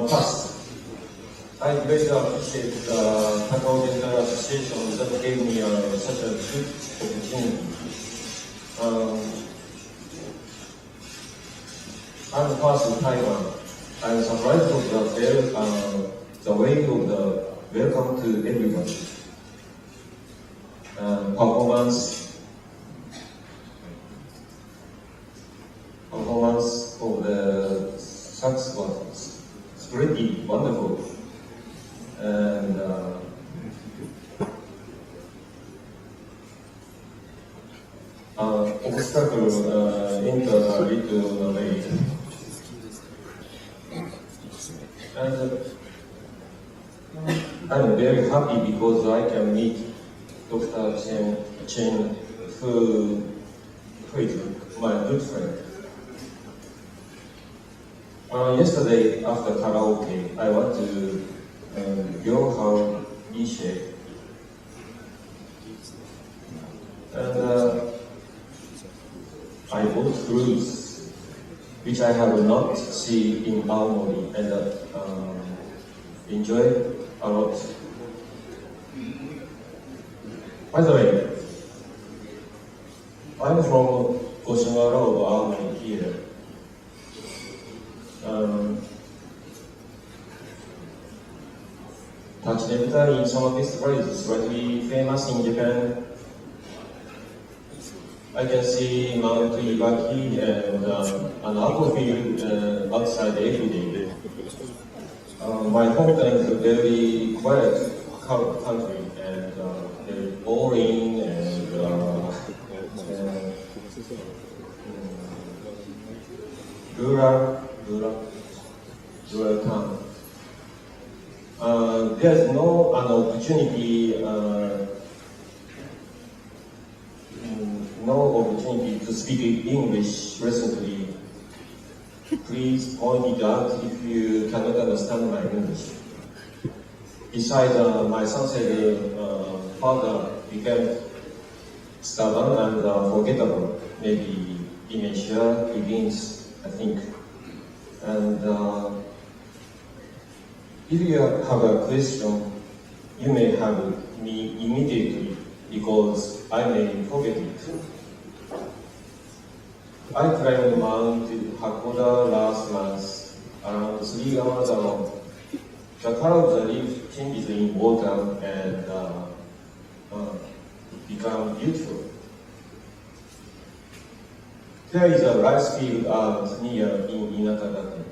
First, I greatly appreciate the Takao Dental Association that gave me such a good opportunity. I'm first in Taiwan. I'm surprised of the way of the welcome to everybody. Performance of the sax was pretty wonderful. And obstacle entered a little late. And I'm very happy because I can meet Dr. Chen, who is my good friend. Yesterday, after karaoke, I went to Yokohama Ishe. And I bought fruits, which I have not seen in Aomori, and enjoy a lot. By the way, I'm from Goshimara of Aomori here. Touch Dental in summer festival is slightly famous in Japan. I can see Mount Ibaki and an apple field outside every day. My hometown is a very quiet country and very boring and rural town. There's no opportunity to speak English recently. Please point it out if you cannot understand my English. Besides, my son said father became stubborn and forgettable. Maybe dementia begins, I think. And if you have a question, you may have me immediately because I may forget it. I climbed Mount Hakoda last month, around 3 hours ago. The color of the leaf changes in water and become beautiful. There is a rice field out near in Inakagaku.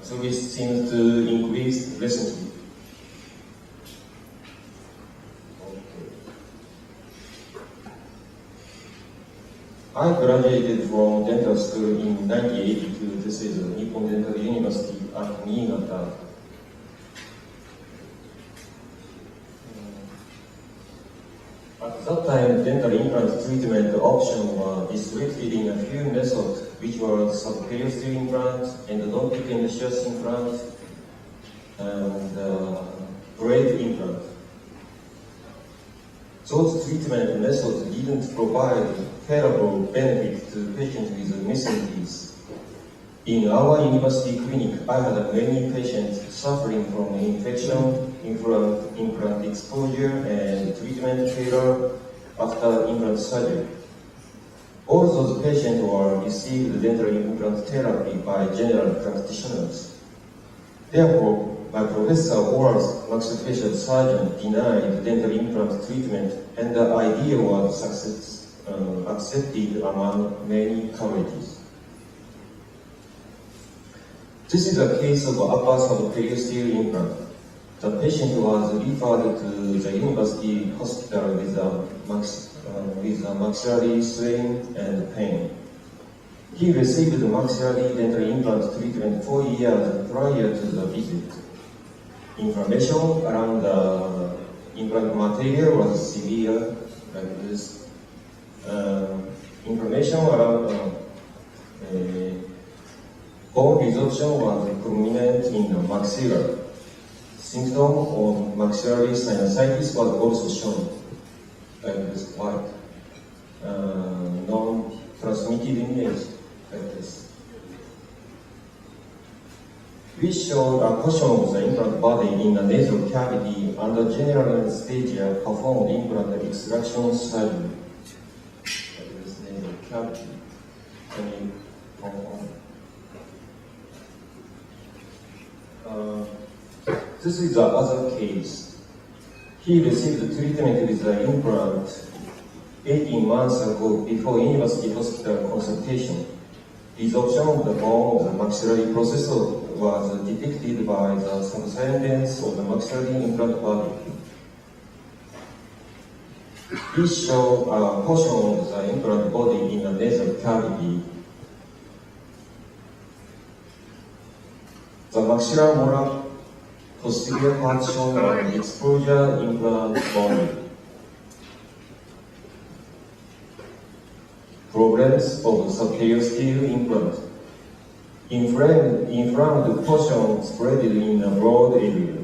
So it seems to increase recently. I graduated from dental school in 1982. This is Nippon Dental University at Niigata. At that time, dental implant treatment option was restricted in a few methods, which were subperiosteal implant, endodontic and shears implant, and braid implant. Those treatment methods didn't provide favorable benefit to patients with missing teeth. In our university clinic, I had many patients suffering from infection, implant exposure, and treatment failure after implant surgery. All those patients were received dental implant therapy by general practitioners. Therefore, my professor was maxillofacial surgeon denied dental implant treatment, and the idea was accepted among many colleges. This is a case of upper subperiosteal implant. The patient was referred to the university hospital with a maxillary swelling and pain. He received maxillary dental implant treatment 4 years prior to the visit. Inflammation around the implant material was severe, like this. Inflammation around bone resorption was prominent in the maxilla. Symptom of maxillary sinusitis was also shown, like this white, non-transmitted image, like this. We showed a portion of the implant body in the nasal cavity under general anesthesia performed implant extraction surgery. This nasal cavity. This is the other case. He received treatment with the implant 18 months ago before university hospital consultation. Resorption of the bone of the maxillary processor was detected by the subsidence of the maxillary implant body. We show a portion of the implant body in the nasal cavity. The maxillary molar posterior part shown an exposure implant body. Problems of superior steel implant. Inflamed portion spread in a broad area.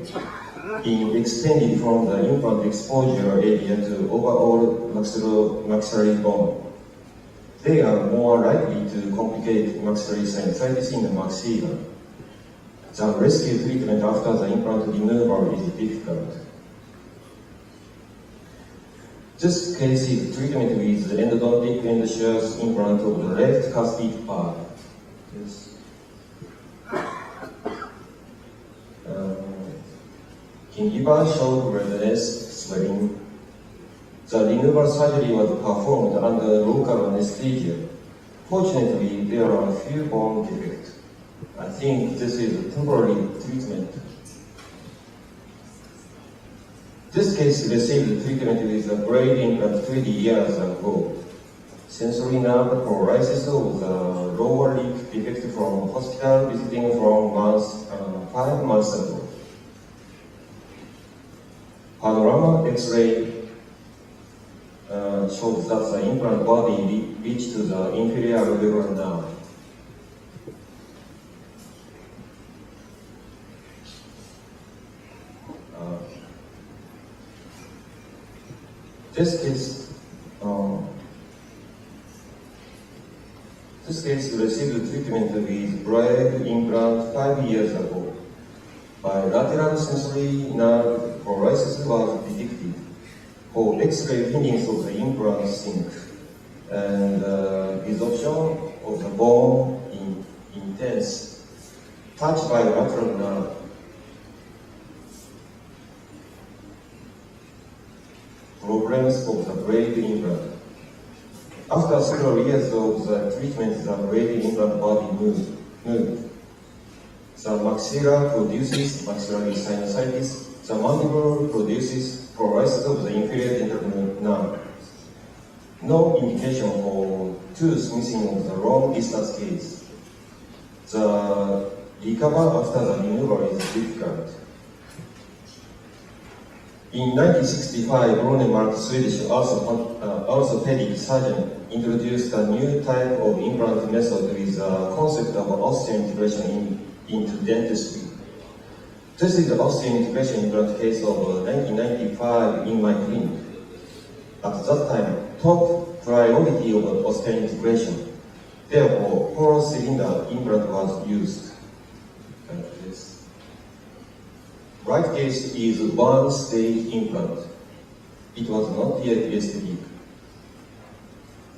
Extended from the implant exposure area to overall maxillary bone. They are more likely to complicate maxillary sinusitis in the maxilla. The rescue treatment after the implant removal is difficult. This case is treatment with endodontic and shears implant of the left cusp part. Yes. Gingiva showed redness, swelling. The removal surgery was performed under local anesthesia. Fortunately, there are few bone defects. I think this is a temporary treatment. This case received treatment with a braid implant 20 years ago. Sensory nerve paralysis of the lower lip defect from hospital visiting from 5 months ago. Panorama X-ray showed that the implant body reached to the inferior alveolar nerve. This case received treatment with braid implant 5 years ago. Bilateral sensory nerve paralysis was detected. For X-ray findings of the implant sink and resorption of the bone in intense touch bilateral nerve. Problems of the braid implant. After several years of the treatment, the braid implant body moved. The maxilla produces maxillary sinusitis. The mandible produces paralysis of the inferior dental nerve. No indication for tooth missing of the long distance case. The recovery after the removal is difficult. In 1965, Ronemark, Swedish orthopedic surgeon, introduced a new type of implant method with the concept of osseointegration into dentistry. This is the osseointegration implant case of 1995 in my clinic. At that time, top priority of osseointegration. Therefore, hollow cylinder implant was used. Like this. Right case is one stage implant. It was not yet aesthetic.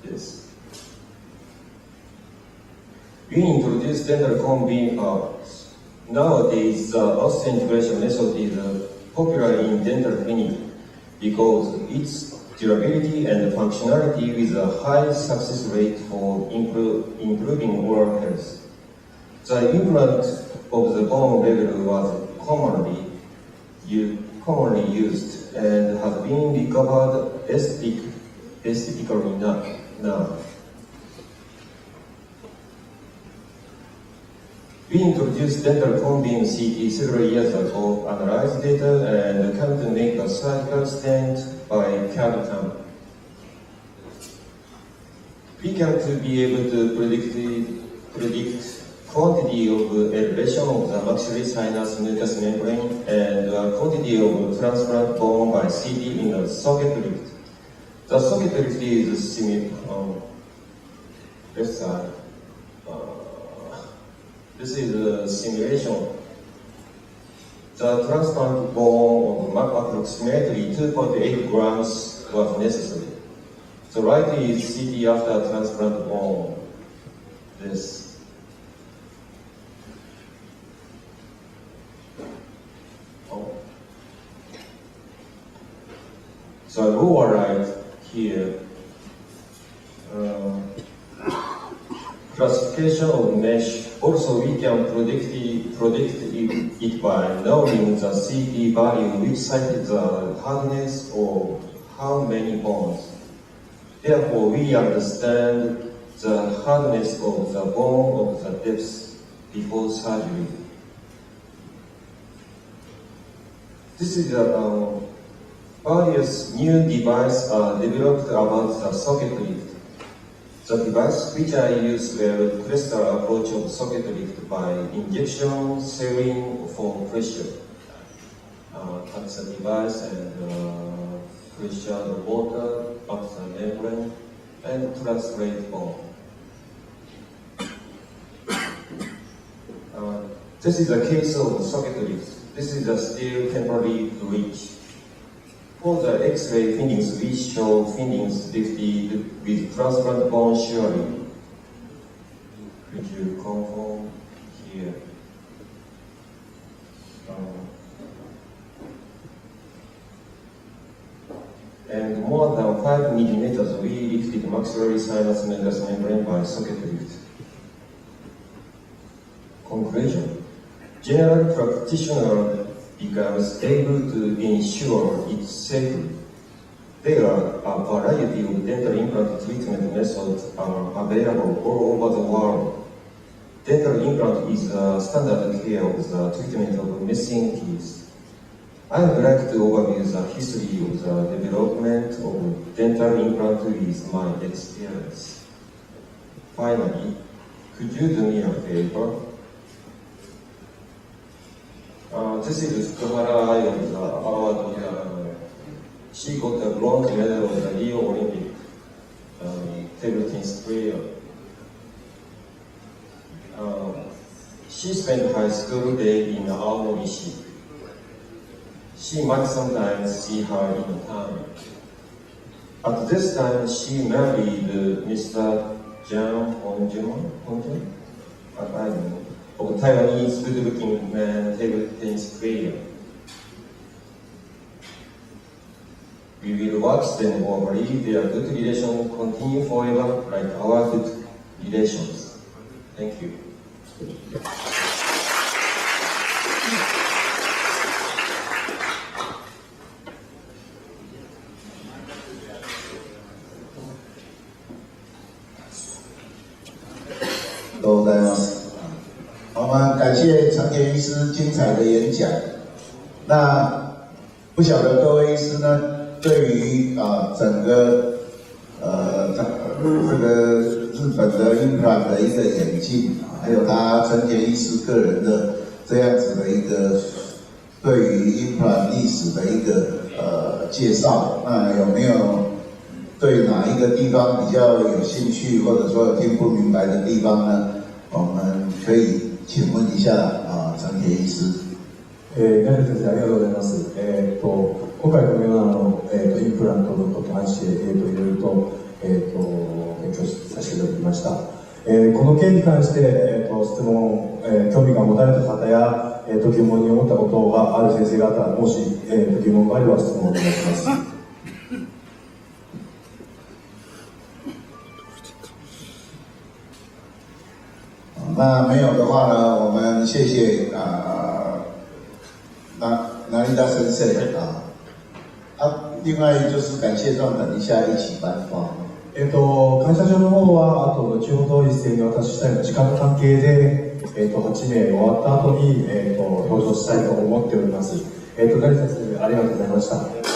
Yes. We introduced dental cone beam parts. Nowadays, the osseointegration method is popular in dental clinic because its durability and functionality with a high success rate for improving oral health. The implant of the bone level was commonly used and has been recovered aesthetically now. We introduced dental cone beam CT several years ago, analyzed data, and came to make a surgical stent by CAD/CAM. We came to be able to predict quantity of elevation of the maxillary sinus mucous membrane and quantity of transplant bone by CT in the socket lift. The socket lift is left side. This is a simulation The transplant bone of approximately 2.8 grams was necessary. The right is CT after transplant bone. This. So lower right here, classification of mesh. Also, we can predict it by knowing the CT value, which site is the hardness or how many bones. Therefore, we understand the hardness of the bone of the depth before surgery. This is various new devices are developed about the socket lift. The device which I use will crystal approach of socket lift by injection, sealing for pressure. Touch the device and pressure the water up the membrane and translate bone. This is a case of socket lift. This is a still temporary bridge. For the X-ray findings, we show findings lifted with transplant bone shearing. Could you confirm here? And more than 5 millimeters, we lifted maxillary sinus medius membrane by socket lift. Conclusion. General practitioner becomes able to ensure it's safe. There are a variety of dental implant treatment methods are available all over the world. Dental implant is a standard care of the treatment of missing teeth. I would like to overview the history of the development of dental implant with my experience. Finally, could you do me a favor? This is Fukuhara of the award. She got a bronze medal of the Rio Olympic table tennis player. She spent high school day in Aomori. She might sometimes see her in town. At this time, she married Mr. Jiang Hongjun? I don't know. Of Taiwanese good-looking man table tennis player. We will watch them or believe their good relations continue forever like our good relations. Thank you. 都ございます。我们感谢长田医师精彩的演讲。那不晓得各位医师呢，对于整个这个日本的 implant 的一个演进，还有他长田医师个人的这样子的一个对于 implant 历史的一个介绍，那有没有对哪一个地方比较有兴趣，或者说听不明白的地方呢？我们可以请问一下長田医師。成田先生、ありがとうございます。今回このようなインプラントのことに関して、いろいろと、勉強させていただきました。この件に関して、質問、興味が持たれた方や、疑問に思ったことがある先生方、もし、疑問があれば質問をお願いします。那没有的话呢，我们谢谢哪里达先生另外就是感謝状等一下一起颁發。感謝状の方はあと後ほど一斉にお渡ししたいの時間の関係で、8名終わった後に、表彰したいと思っております。成田先生ありがとうございました。